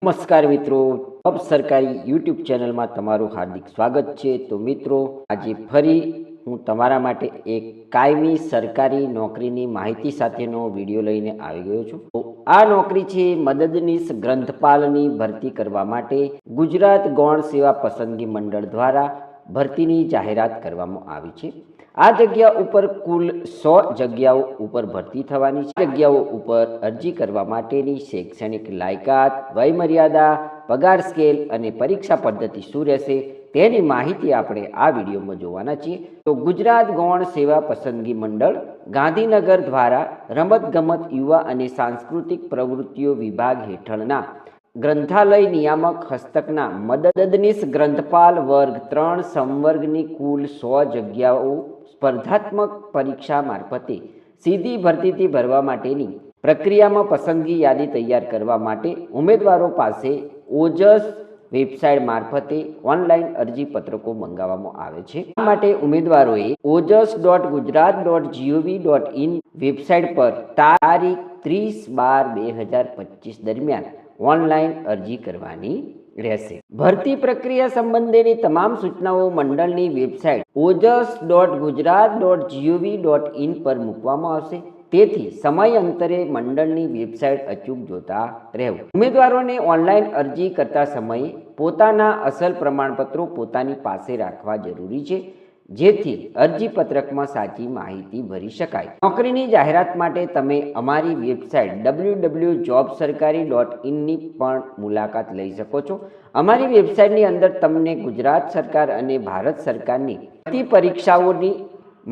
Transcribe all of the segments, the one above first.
નમસ્કાર મિત્રો, જોબ સરકારી યુટ્યુબ ચેનલમાં તમારું હાર્દિક સ્વાગત છે। તો મિત્રો, આજે ફરી હું તમારા માટે એક કાયમી સરકારી નોકરીની માહિતી સાથેનો વિડીયો લઈને આવી ગયો છું। તો આ નોકરી છે મદદનીશ ગ્રંથપાલની ભરતી કરવા માટે ગુજરાત ગૌણ સેવા પસંદગી મંડળ દ્વારા ભરતીની જાહેરાત કરવામાં આવી છે। આ જગ્યા ઉપર કુલ 100 જગ્યાઓ ઉપર ભરતી થવાની છે। જગ્યાઓ ઉપર અરજી કરવા માટેની શૈક્ષણિક લાયકાત, વયમર્યાદા, પગાર સ્કેલ અને પરીક્ષા પદ્ધતિ શું રહેશે તેની માહિતી આપણે આ વિડીયોમાં જોવાના છીએ। તો ગુજરાત ગૌણ સેવા પસંદગી મંડળ ગાંધીનગર દ્વારા રમતગમત, યુવા અને સાંસ્કૃતિક પ્રવૃત્તિઓ વિભાગ હેઠળના ગ્રંથાલય નિયામક હસ્તકના મદદનીશ ગ્રંથપાલ વર્ગ 3 સંવર્ગની કુલ 100 જગ્યાઓ સ્પર્ધાત્મક પરીક્ષા મારફતે સીધી ભરતીથી ભરવા માટેની પ્રક્રિયામાં પસંદગી યાદી તૈયાર કરવા માટે ઉમેદવારો પાસે ઓજસ વેબસાઇટ મારફતે ઓનલાઈન અરજી પત્રકો મંગાવવામાં આવે છે। આ માટે ઉમેદવારોએ ojas.gujarat.gov.in વેબસાઇટ પર તારીખ 30/12/2025 દરમિયાન ઓનલાઈન અરજી કરવાની રહેશે। ભરતી પ્રક્રિયા સંબંધેની તમામ સૂચનાઓ મંડળની વેબસાઇટ ojas.gujarat.gov.in પર મૂકવામાં આવશે, તેથી સમય અંતરે મંડળની વેબસાઇટ અચૂક જોતા રહેવું। ઉમેદવારોને ઓનલાઈન અરજી કરતા સમયે પોતાના અસલ પ્રમાણપત્રો પોતાની પાસે રાખવા જરૂરી છે, જેથી અરજી પત્રકમાં સાચી માહિતી ભરી શકાય। નોકરીની જાહેરાત માટે તમે અમારી વેબસાઇટ www.jobsarkari.in ની પણ મુલાકાત લઈ શકો છો। અમારી વેબસાઇટની અંદર તમને ગુજરાત સરકાર અને ભારત સરકારની ભરતી પરીક્ષાઓની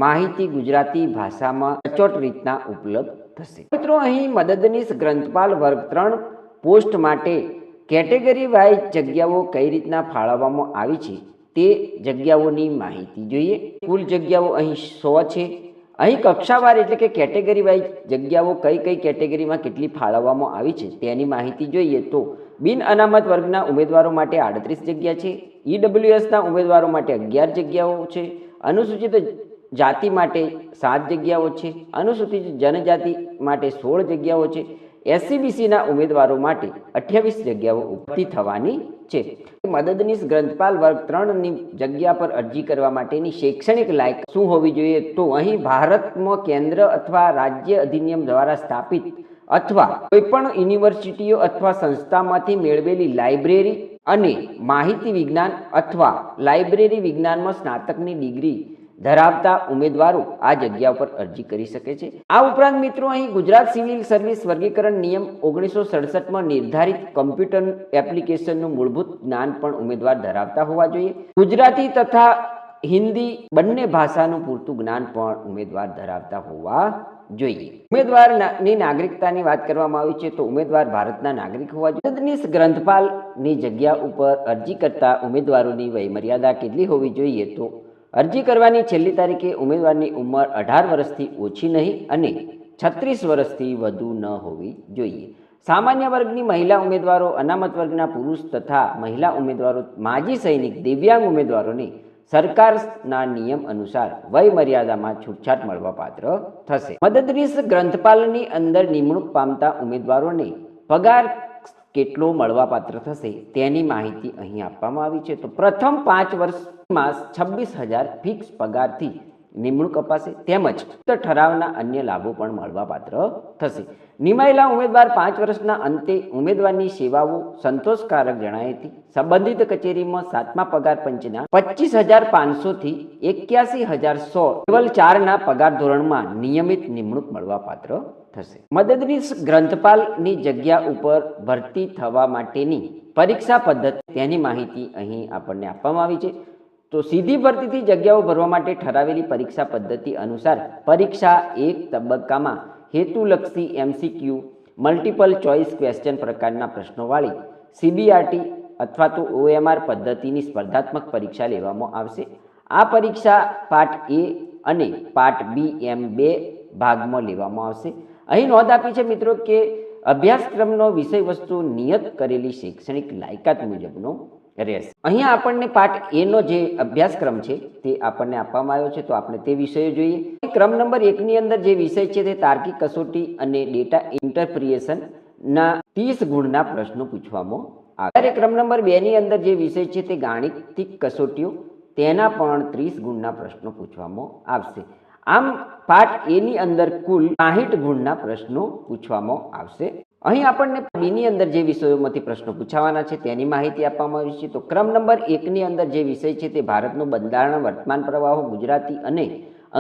માહિતી ગુજરાતી ભાષામાં સચોટ રીતના ઉપલબ્ધ થશે। મિત્રો, અહીં મદદનીશ ગ્રંથપાલ વર્ગ 3 પોસ્ટ માટે કેટેગરી વાઇઝ જગ્યાઓ કઈ રીતના ફાળવવામાં આવી છે તે જગ્યાઓની માહિતી જોઈએ। કુલ જગ્યાઓ અહીં 100 છે। અહીં કક્ષાવાર એટલે કે કેટેગરી વાઇઝ જગ્યાઓ કઈ કઈ કેટેગરીમાં કેટલી ફાળવવામાં આવી છે તેની માહિતી જોઈએ તો બિન અનામત વર્ગના ઉમેદવારો માટે 38 જગ્યા છે। ઈડબ્લ્યુએસના ઉમેદવારો માટે 11 જગ્યાઓ છે। અનુસૂચિત જાતિ માટે 7 જગ્યાઓ છે। અનુસૂચિત જનજાતિ માટે 16 જગ્યાઓ છે। એસસીબીસીના ઉમેદવારો માટે 28 જગ્યાઓ ઉપલબ્ધ થવાની છે। મદદનીશ ગ્રંથપાલ વર્ગ 3 ની જગ્યા પર અરજી કરવા માટેની શૈક્ષણિક લાયકાત શું હોવી જોઈએ તો અહીં ભારતમાં કેન્દ્ર અથવા રાજ્ય અધિનિયમ દ્વારા સ્થાપિત અથવા કોઈપણ યુનિવર્સિટીઓ અથવા સંસ્થામાંથી મેળવેલી લાઇબ્રેરી અને માહિતી વિજ્ઞાન અથવા લાઇબ્રેરી વિજ્ઞાનમાં સ્નાતકની ડિગ્રી ધરાવતા ઉમેદવારો આ જગ્યા પર અરજી કરી શકે છે। આ ઉપરાંત મિત્રો, અહીં ગુજરાત સિવિલ સર્વિસ વર્ગીકરણ નિયમ 1967માં નિર્ધારિત કમ્પ્યુટર એપ્લિકેશનનું મૂળભૂત જ્ઞાન પણ ઉમેદવાર ધરાવતા હોવા જોઈએ। ગુજરાતી તથા હિન્દી બંને ભાષાનું પૂરતું જ્ઞાન પણ ઉમેદવાર ધરાવતા હોવા જોઈએ। ઉમેદવારની નાગરિકતાની વાત કરવામાં આવી છે તો ઉમેદવાર ભારતના નાગરિક હોવા જોઈએ। મદદનીશ ગ્રંથપાલની જગ્યા ઉપર અરજી કરતા ઉમેદવારોની વયમર્યાદા કેટલી હોવી જોઈએ તો અરજી કરવાની છેલ્લી તારીખે ઉમેદવારની ઉંમર 18 વર્ષથી ઓછી નહીં અને 36 વર્ષથી વધુ ન હોવી જોઈએ। સામાન્ય વર્ગની મહિલા ઉમેદવારો, અનામત વર્ગના પુરુષ તથા મહિલા ઉમેદવારો, માજી સૈનિક, દિવ્યાંગ ઉમેદવારોને સરકારના નિયમ અનુસાર વય મર્યાદામાં છૂટછાટ મળવાપાત્ર થશે। મદદનીશ ગ્રંથપાલની અંદર નિમણૂક પામતા ઉમેદવારોને પગાર કેટલો મળવાપાત્ર થશે તેની માહિતી અહીં આપવામાં આવી છે। તો પ્રથમ 5 વર્ષમાં 26,000 ફિક્સ પગારથી નિમણૂક અપાશે, તેમજ ઠરાવના અન્ય લાભો પણ મળવાપાત્ર થશે। નિમાયેલા ઉમેદવાર 5 વર્ષના અંતે ઉમેદવારની સેવાઓ સંતોષકારક જણાયથી સંબંધિત કચેરીમાં 7મા પગાર પંચના 25,500 થી 81,100 લેવલ 4 ના પગાર ધોરણમાં નિયમિત નિમણૂક મળવાપાત્ર થશે। મદદનીશ ગ્રંથપાલની જગ્યા ઉપર ભરતી થવા માટેની પરીક્ષા પદ્ધતિ તેની માહિતી અહીં આપણને આપવામાં આવી છે। તો સીધી ભરતીથી જગ્યાઓ ભરવા માટે ઠરાવેલી પરીક્ષા પદ્ધતિ અનુસાર પરીક્ષા એક તબક્કામાં હેતુલક્ષી એમસીક્યુ, મલ્ટિપલ ચોઇસ ક્વેશ્ચન પ્રકારના પ્રશ્નોવાળી સીબીઆરટી અથવા તો ઓએમઆર પદ્ધતિની સ્પર્ધાત્મક પરીક્ષા લેવામાં આવશે। આ પરીક્ષા પાર્ટ એ અને પાર્ટ બી એમ 2 ભાગમાં લેવામાં આવશે। અહીં નોંધ આપી છે મિત્રો કે અભ્યાસક્રમનો વિષય વસ્તુ નિયત કરેલી શૈક્ષણિક લાયકાત મુજબનો રહેશે। અહીંયા આપણને પાર્ટ એ નો જે અભ્યાસક્રમ છે તે આપણને આપવામાં આવ્યો છે, તો આપણે તે વિષયો જોઈએ। ક્રમ નંબર 1 ની અંદર જે વિષય છે તે તાર્કિક કસોટી અને ડેટા ઇન્ટરપ્રિટેશન ના 30 ગુણના પ્રશ્નો પૂછવામાં આવે. ત્યારે ક્રમ નંબર 2 ની અંદર જે વિષય છે તે ગાણિતિક કસોટીઓ, તેના પણ 30 ગુણના પ્રશ્નો પૂછવામાં આવશે. આમ પાર્ટ એ ની અંદર કુલ 60 ગુણના પ્રશ્નો પૂછવામાં આવશે. અહીં આપણને બી ની અંદર જે વિષયોમાંથી પ્રશ્નો પૂછાવાના છે તેની માહિતી આપવામાં આવી છે. તો ક્રમ નંબર 1 ની અંદર જે વિષય છે તે ભારતનું બંધારણ, વર્તમાન પ્રવાહો, ગુજરાતી અને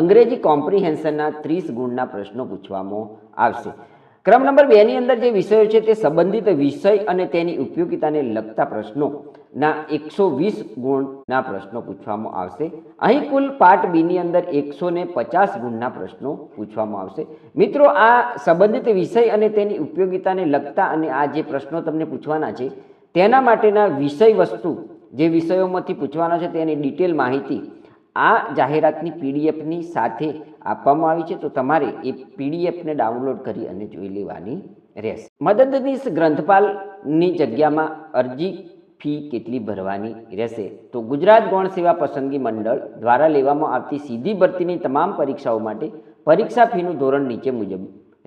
અંગ્રેજી કોમ્પ્રિહેન્શનના 30 ગુણના પ્રશ્નો પૂછવામાં આવશે. ક્રમ નંબર 2 ની અંદર જે વિષયો છે તે સંબંધિત વિષય અને તેની ઉપયોગિતાને લગતા પ્રશ્નોના 120 ગુણના પ્રશ્નો પૂછવામાં આવશે. અહીં કુલ પાર્ટ બી ની અંદર 150 ગુણના પ્રશ્નો પૂછવામાં આવશે. મિત્રો, આ સંબંધિત વિષય અને તેની ઉપયોગિતાને લગતા અને આ જે પ્રશ્નો તમને પૂછવાના છે તેના માટેના વિષય વસ્તુ જે વિષયોમાંથી પૂછવાના છે તેની ડિટેલ માહિતી આ જાહેરાતની પીડીએફની સાથે આપવામાં આવી છે. તો તમારે એ પીડીએફને ડાઉનલોડ કરી અને જોઈ લેવાની રહેશે. મદદનીશ ગ્રંથપાલની જગ્યામાં અરજી ફી કેટલી ભરવાની રહેશે? તો ગુજરાત ગૌણ સેવા પસંદગી મંડળ દ્વારા લેવામાં આવતી સીધી ભરતીની તમામ પરીક્ષાઓ માટે પરીક્ષા ફીનું ધોરણ નીચે મુજબ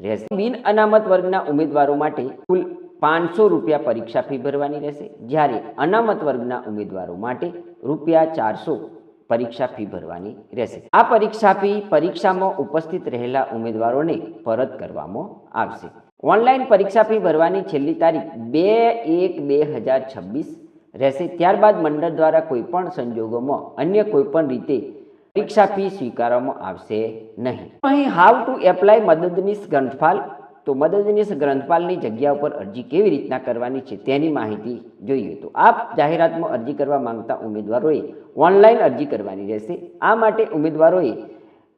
રહેશે. બિન અનામત વર્ગના ઉમેદવારો માટે કુલ 500 રૂપિયા પરીક્ષા ફી ભરવાની રહેશે, જ્યારે અનામત વર્ગના ઉમેદવારો માટે ₹400 પરીક્ષા ફી ભરવાની રહેશે. આ પરીક્ષા ફી પરીક્ષામાં ઉપસ્થિત રહેલા ઉમેદવારોને પરત કરવામાં આવશે. ઓનલાઈન પરીક્ષા ફી ભરવાની છેલ્લી તારીખ 2/1/2026 રહેશે. ત્યારબાદ મંડળ દ્વારા કોઈપણ સંજોગોમાં અન્ય કોઈપણ રીતે પરીક્ષા ફી સ્વીકારવામાં આવશે નહીં. અહીં હાઉ ટુ એપ્લાય મદદનીશ ગ્રંથપાલ. તો મદદનીશ ગ્રંથપાલની જગ્યા ઉપર અરજી કેવી રીતના કરવાની છે તેની માહિતી જોઈએ. તો આ જાહેરાતમાં અરજી કરવા માંગતા ઉમેદવારોએ ઓનલાઈન અરજી કરવાની રહેશે. આ માટે ઉમેદવારોએ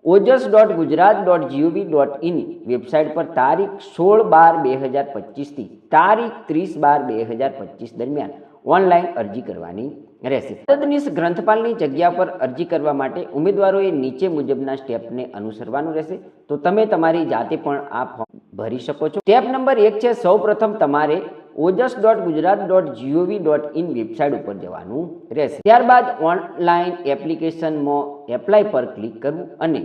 ojas.gujarat.gov.in વેબસાઇટ પર તારીખ 16/12/2025 થી તારીખ 30/12/2025 દરમિયાન ઓનલાઈન અરજી કરવાની રહેશે. મદદનીશ ગ્રંથપાલની જગ્યા પર અરજી કરવા માટે ઉમેદવારોએ નીચે મુજબના સ્ટેપને અનુસરવાનું રહેશે. તો તમે તમારી જાતે પણ આ ફોર્મ ભરી શકો છો. સ્ટેપ નંબર 1 છે, સૌપ્રથમ તમારે ojas.gujarat.gov.in વેબસાઇટ ઉપર જવાનું રહેશે. ત્યારબાદ ઓનલાઈન એપ્લિકેશનમાં એપ્લાય પર ક્લિક કરવું અને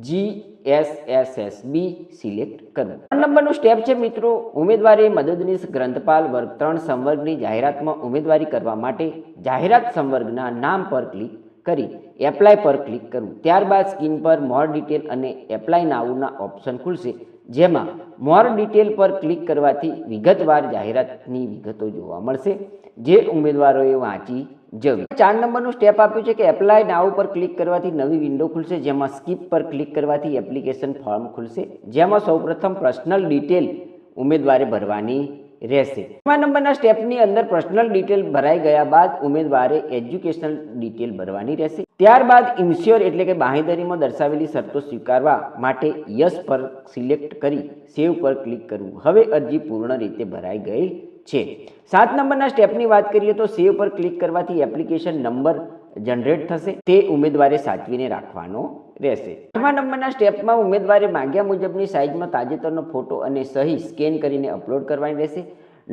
GSSSB સિલેક્ટ કરવું. 3 નંબરનું સ્ટેપ છે મિત્રો, ઉમેદવારે મદદનીશ ગ્રંથપાલ વર્ગ 3 સંવર્ગની જાહેરાતમાં ઉમેદવારી કરવા માટે જાહેરાત સંવર્ગના નામ પર ક્લિક કરી એપ્લાય પર ક્લિક કરવું. ત્યારબાદ સ્ક્રીન પર મોર ડિટેલ અને એપ્લાય નાઉના ઓપ્શન ખુલશે, જેમાં મોર ડિટેલ પર ક્લિક કરવાથી વિગતવાર જાહેરાતની વિગતો જોવા મળશે, જે ઉમેદવારોએ વાંચી જવી. 4 નંબરનું સ્ટેપ આપ્યું છે કે એપ્લાય નાઉ પર ક્લિક કરવાથી નવી વિન્ડો ખુલશે, જેમાં સ્કીપ પર ક્લિક કરવાથી એપ્લિકેશન ફોર્મ ખુલશે, જેમાં સૌપ્રથમ પર્સનલ ડિટેલ ઉમેદવારે ભરવાની રહેશે. 5 નંબરના સ્ટેપની અંદર પર્સનલ ડિટેલ ભરાઈ ગયા બાદ ઉમેદવારે એજ્યુકેશનલ ડિટેલ ભરવાની રહેશે. ત્યારબાદ ઇન્શ્યોર એટલે કે બાંહેધરીમાં દર્શાવેલી શરતો સ્વીકારવા માટે યસ પર સિલેક્ટ કરી સેવ પર ક્લિક કરવું. હવે અરજી પૂર્ણ રીતે ભરાઈ ગઈ છે. 7 નંબરના સ્ટેપની વાત કરીએ તો સેવ પર ક્લિક કરવાથી એપ્લિકેશન નંબર જનરેટ થશે, તે ઉમેદવારે સાચવીને રાખવાનો રહેશે. 8મા નંબરના સ્ટેપમાં ઉમેદવારે માંગ્યા મુજબની સાઇઝમાં તાજેતરનો ફોટો અને સહી સ્કેન કરીને અપલોડ કરવાની રહેશે.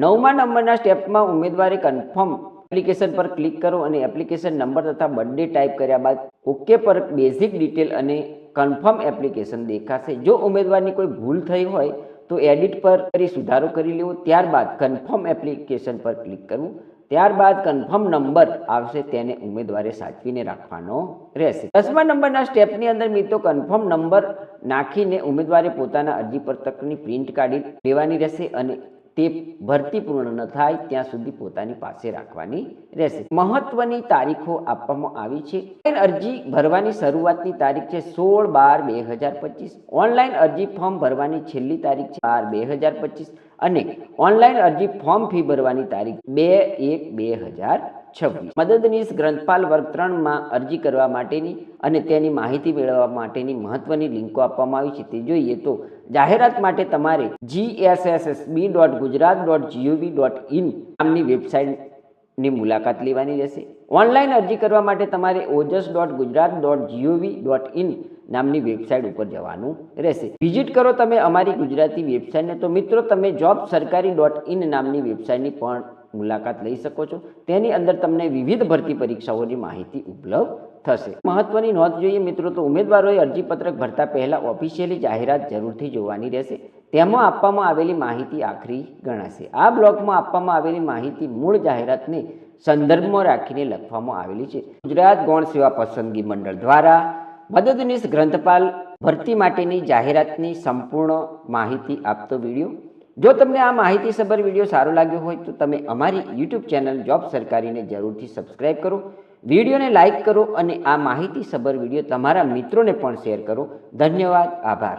9મા નંબરના સ્ટેપમાં ઉમેદવારે કન્ફર્મ એપ્લિકેશન પર ક્લિક કરો અને એપ્લિકેશન નંબર તથા બર્થડે ટાઈપ કર્યા બાદ ઓકે પર બેઝિક ડિટેલ અને કન્ફર્મ એપ્લિકેશન દેખાશે. જો ઉમેદવારની કોઈ ભૂલ થઈ હોય તો એડિટ પર કરી સુધારો કરી લેવો. ત્યારબાદ કન્ફર્મ એપ્લિકેશન પર ક્લિક કરવું. ત્યારબાદ કન્ફર્મ નંબર આવશે, તેને ઉમેદવારે સાચવીને રાખવાનો રહેશે. 10મા નંબરના સ્ટેપની અંદર મિત્રો કન્ફર્મ નંબર નાખીને ઉમેદવારે પોતાના અરજી પત્રકની પ્રિન્ટ કાઢી લેવાની રહેશે અને તે ભરતી પૂર્ણ ન થાય ત્યાં સુધી પોતાની પાસે રાખવાની રહેશે. મહત્વની તારીખો આપવામાં આવી છે. અરજી ભરવાની શરૂઆતની તારીખ છે 16/12/2025. ઓનલાઈન અરજી ફોર્મ ભરવાની છેલ્લી તારીખ છે 12/2025 અને ઓનલાઈન અરજી ફોર્મ ફી ભરવાની તારીખ 2/1/2026. મદદનીશ ગ્રંથપાલ વર્ગ 3માં અરજી કરવા માટેની અને તેની માહિતી મેળવવા માટેની મહત્વની લિંકો આપવામાં આવી છે. તે જોઈએ તો જાહેરાત માટે તમારે gssb.gujarat.gov.in નામની વેબસાઇટની મુલાકાત લેવાની રહેશે. ઓનલાઈન અરજી કરવા માટે તમારે ojas.gujarat.gov.in નામની વેબસાઇટ ઉપર જવાનું રહેશે. વિઝિટ કરો તમે અમારી ગુજરાતી વેબસાઇટને. તો મિત્રો તમે jobsarkari.in નામની વેબસાઇટની પણ મુલાકાત લઈ શકો છો. તેની અંદર તમને વિવિધ ભરતી પરીક્ષાઓની માહિતી ઉપલબ્ધ થશે. મહત્વની નોંધ જોઈએ મિત્રો તો ઉમેદવારોએ અરજીપત્રક ભરતા પહેલા ઓફિશિયલી જાહેરાત જરૂરથી જોવાની રહેશે. તેમાં આપવામાં આવેલી માહિતી આખરી ગણાશે. આ બ્લોગમાં આપવામાં આવેલી માહિતી મૂળ જાહેરાતને સંદર્ભમાં રાખીને લખવામાં આવેલી છે. ગુજરાત ગૌણ સેવા પસંદગી મંડળ દ્વારા મદદનીશ ગ્રંથપાલ ભરતી માટેની જાહેરાતની સંપૂર્ણ માહિતી આપતો વિડીયો. જો તમને આ માહિતીસભર વિડીયો સારો લાગ્યો હોય તો તમે અમારી યુટ્યુબ ચેનલ જોબ સરકારીને જરૂરથી સબસ્ક્રાઈબ કરો, વિડીયોને લાઇક કરો અને આ માહિતીસભર વિડીયો તમારા મિત્રોને પણ શેર કરો. ધન્યવાદ, આભાર.